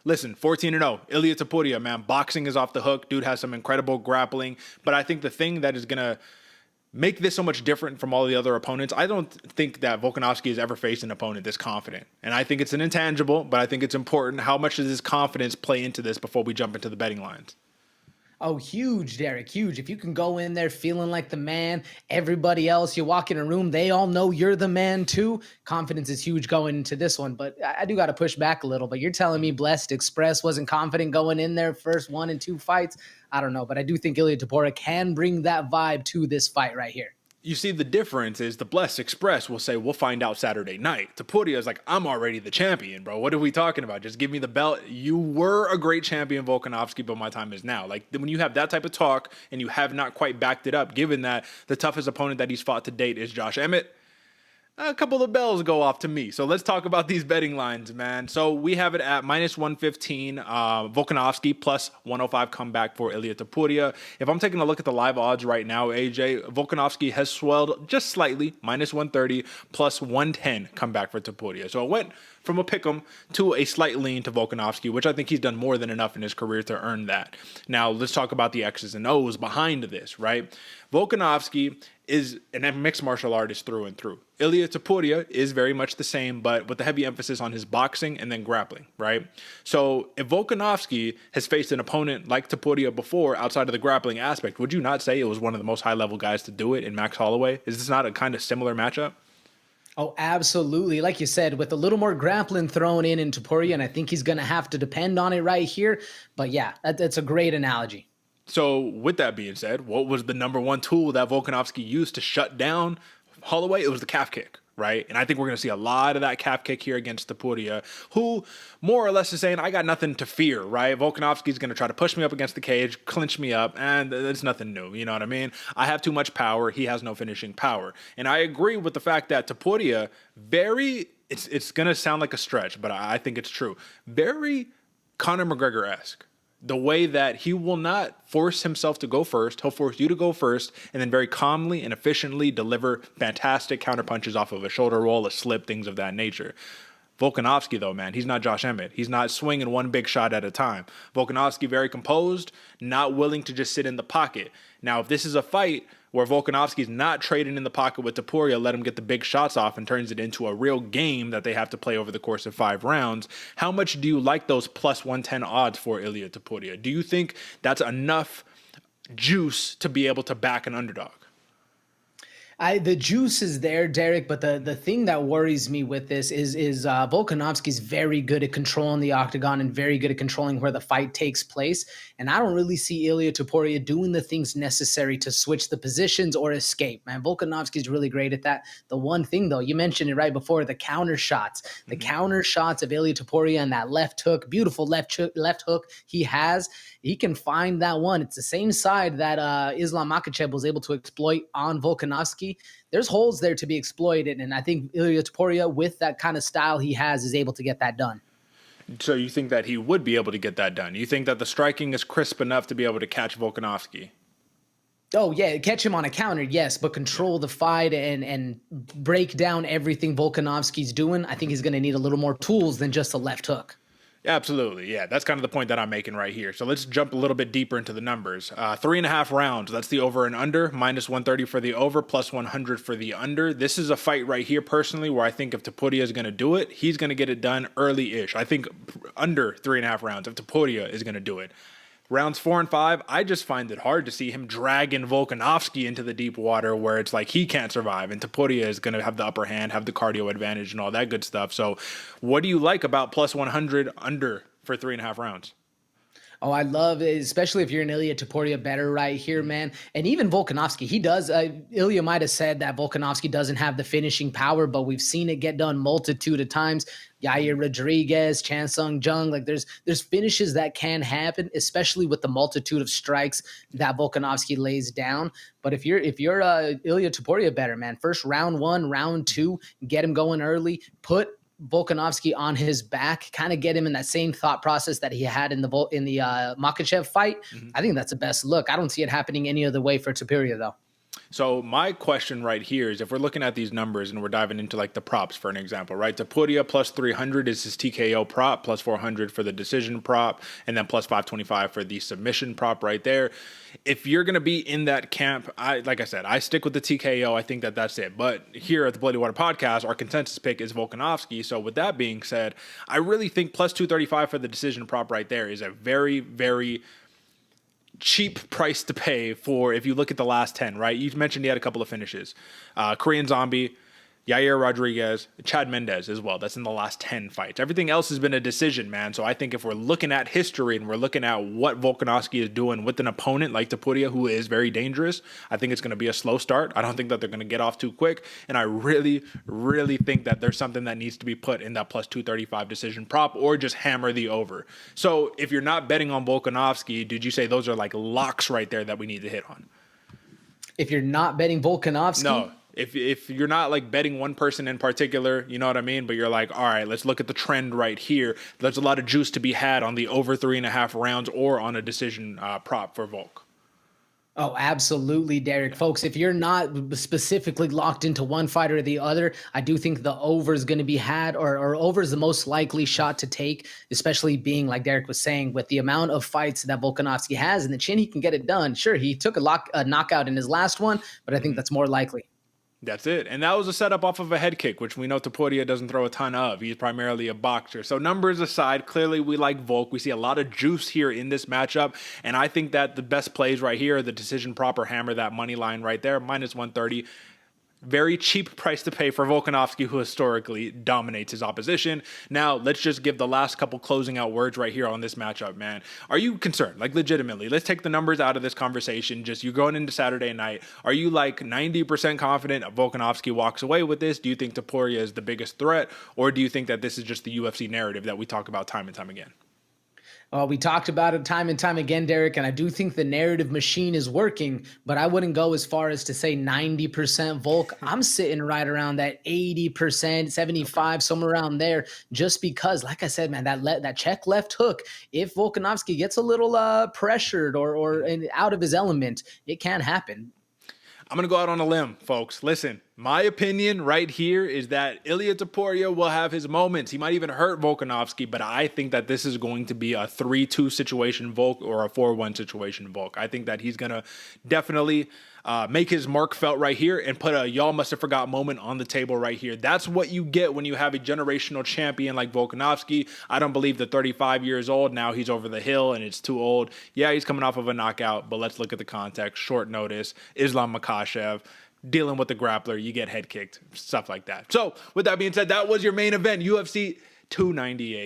Listen, 14-0. Ilia Topuria, man, boxing is off the hook. Dude has some incredible grappling. But I think the thing that is going to make this so much different from all the other opponents, I don't think that Volkanovski has ever faced an opponent this confident. And I think it's an intangible, but I think it's important. How much does his confidence play into this before we jump into the betting lines? Oh, huge, Derek, huge. If you can go in there feeling like the man, everybody else, you walk in a room, they all know you're the man too. Confidence is huge going into this one, but I do got to push back a little. But you're telling me Blessed Express wasn't confident going in there first 1 and 2 fights? I don't know, but I do think Ilia Topuria can bring that vibe to this fight right here. You see, the difference is the Blessed Express will say, we'll find out Saturday night. Topuria is like, I'm already the champion, bro. What are we talking about? Just give me the belt. You were a great champion, Volkanovski, but my time is now. Like, when you have that type of talk and you have not quite backed it up, given that the toughest opponent that he's fought to date is Josh Emmett, a couple of bells go off to me. So let's talk about these betting lines, man. So we have it at minus 115, Volkanovski, plus 105 comeback for Ilia Topuria. If I'm taking a look at the live odds right now, AJ, Volkanovski has swelled just slightly, minus 130, plus 110 comeback for Topuria. So it went from a pick'em to a slight lean to Volkanovski, which I think he's done more than enough in his career to earn that. Now, let's talk about the X's and O's behind this, right? Volkanovski is a mixed martial artist through and through. Ilia Topuria is very much the same, but with the heavy emphasis on his boxing and then grappling, right? So if Volkanovski has faced an opponent like Topuria before outside of the grappling aspect, would you not say it was one of the most high-level guys to do it in Max Holloway? Is this not a kind of similar matchup? Oh, absolutely. Like you said, with a little more grappling thrown in Topuria, and I think he's going to have to depend on it right here. But yeah, that's a great analogy. So with that being said, what was the number one tool that Volkanovski used to shut down Holloway? It was the calf kick, right? And I think we're going to see a lot of that calf kick here against Topuria, who more or less is saying, I got nothing to fear, right? Volkanovski's going to try to push me up against the cage, clinch me up, and it's nothing new. You know what I mean? I have too much power. He has no finishing power. And I agree with the fact that Topuria, it's going to sound like a stretch, but I think it's true. Very Conor McGregor-esque. The way that he will not force himself to go first. He'll force you to go first and then very calmly and efficiently deliver fantastic counterpunches off of a shoulder roll, a slip, things of that nature. Volkanovski, though, man, he's not Josh Emmett. He's not swinging one big shot at a time. Volkanovski very composed, not willing to just sit in the pocket. Now, if this is a fight where Volkanovski's not trading in the pocket with Topuria, let him get the big shots off and turns it into a real game that they have to play over the course of 5 rounds, how much do you like those plus 110 odds for Ilia Topuria? Do you think that's enough juice to be able to back an underdog? The juice is there, Derek, but the thing that worries me with this is Volkanovski's very good at controlling the octagon and very good at controlling where the fight takes place. And I don't really see Ilia Topuria doing the things necessary to switch the positions or escape. Man, Volkanovski's really great at that. The one thing, though, you mentioned it right before, the counter shots. The counter shots of Ilia Topuria and that left hook, beautiful left hook he has. He can find that one. It's the same side that Islam Makhachev was able to exploit on Volkanovski. There's holes there to be exploited, and I think Ilia Topuria, with that kind of style he has, is able to get that done. So you think that he would be able to get that done? You think that the striking is crisp enough to be able to catch Volkanovski? Oh, yeah, catch him on a counter, yes, but control the fight and break down everything Volkanovski's doing. I think he's going to need a little more tools than just a left hook. Absolutely, yeah. That's kind of the point that I'm making right here. So let's jump a little bit deeper into the numbers. 3.5 rounds, that's the over and under, minus 130 for the over, plus 100 for the under. This is a fight right here, personally, where I think if Topuria is going to do it, he's going to get it done early-ish. I think under 3.5 rounds if Topuria is going to do it. Rounds 4 and 5, I just find it hard to see him dragging Volkanovski into the deep water where it's like he can't survive and Topuria is going to have the upper hand, have the cardio advantage and all that good stuff. So what do you like about plus 100 under for 3.5 rounds? Oh, I love it, especially if you're an Ilia Topuria better right here, man. And even Volkanovski, he does. Ilia might have said that Volkanovski doesn't have the finishing power, but we've seen it get done multitude of times. Yair Rodriguez, Chan Sung Jung, like there's finishes that can happen, especially with the multitude of strikes that Volkanovski lays down. But if you're Ilia Topuria better, man, first round 1, round 2, get him going early, put Volkanovski on his back, kind of get him in that same thought process that he had in the Makhachev fight. I think that's the best look. I don't see it happening any other way for Topuria, though. So my question right here is, if we're looking at these numbers and we're diving into like the props for an example, right? Topuria plus 300 is his TKO prop, plus 400 for the decision prop, and then plus 525 for the submission prop right there. If you're going to be in that camp, like I said, I stick with the TKO. I think that that's it. But here at the Bloody Water Podcast, our consensus pick is Volkanovski. So with that being said, I really think plus 235 for the decision prop right there is a very, very cheap price to pay for. If you look at the last 10, right? You mentioned he had a couple of finishes. Korean Zombie, Yair Rodriguez, Chad Mendez as well. That's in the last 10 fights. Everything else has been a decision, man. So I think if we're looking at history and we're looking at what Volkanovski is doing with an opponent like Topuria, who is very dangerous, I think it's going to be a slow start. I don't think that they're going to get off too quick. And I really, really think that there's something that needs to be put in that plus 235 decision prop, or just hammer the over. So if you're not betting on Volkanovski, did you say those are like locks right there that we need to hit on? If you're not betting Volkanovski? No. If you're not like betting one person in particular, you know what I mean? But you're like, all right, let's look at the trend right here. There's a lot of juice to be had on the over 3.5 rounds or on a decision prop for Volk. Oh, absolutely, Derek. Folks, if you're not specifically locked into one fight or the other, I do think the over is going to be had, or over is the most likely shot to take, especially being, like Derek was saying, with the amount of fights that Volkanovski has and the chin he can get it done. Sure, he took a knockout in his last one, but I think that's more likely. That's it. And that was a setup off of a head kick, which we know Topuria doesn't throw a ton of. He's primarily a boxer. So numbers aside, clearly we like Volk. We see a lot of juice here in this matchup. And I think that the best plays right here are the decision proper hammer, that money line right there, minus 130. Very cheap price to pay for Volkanovski, who historically dominates his opposition. Now, let's just give the last couple closing out words right here on this matchup, man. Are you concerned? Like, legitimately, let's take the numbers out of this conversation. Just you're going into Saturday night. Are you like 90% confident Volkanovski walks away with this? Do you think Topuria is the biggest threat? Or do you think that this is just the UFC narrative that we talk about time and time again? We talked about it time and time again, Derek, and I do think the narrative machine is working, but I wouldn't go as far as to say 90% Volk. I'm sitting right around that 80%, 75, somewhere around there, just because, like I said, man, that check left hook, if Volkanovski gets a little pressured or out of his element, it can happen. I'm going to go out on a limb, folks. Listen, my opinion right here is that Ilia Topuria will have his moments. He might even hurt Volkanovski, but I think that this is going to be a 3-2 situation Volk or a 4-1 situation Volk. I think that he's going to definitely make his mark felt right here and put a y'all must have forgot moment on the table right here. That's what you get when you have a generational champion like Volkanovski. I don't believe that 35 years old, now he's over the hill and it's too old. Yeah, he's coming off of a knockout, but let's look at the context. Short notice, Islam Makhachev, dealing with the grappler, you get head kicked, stuff like that. So with that being said, that was your main event, UFC 298.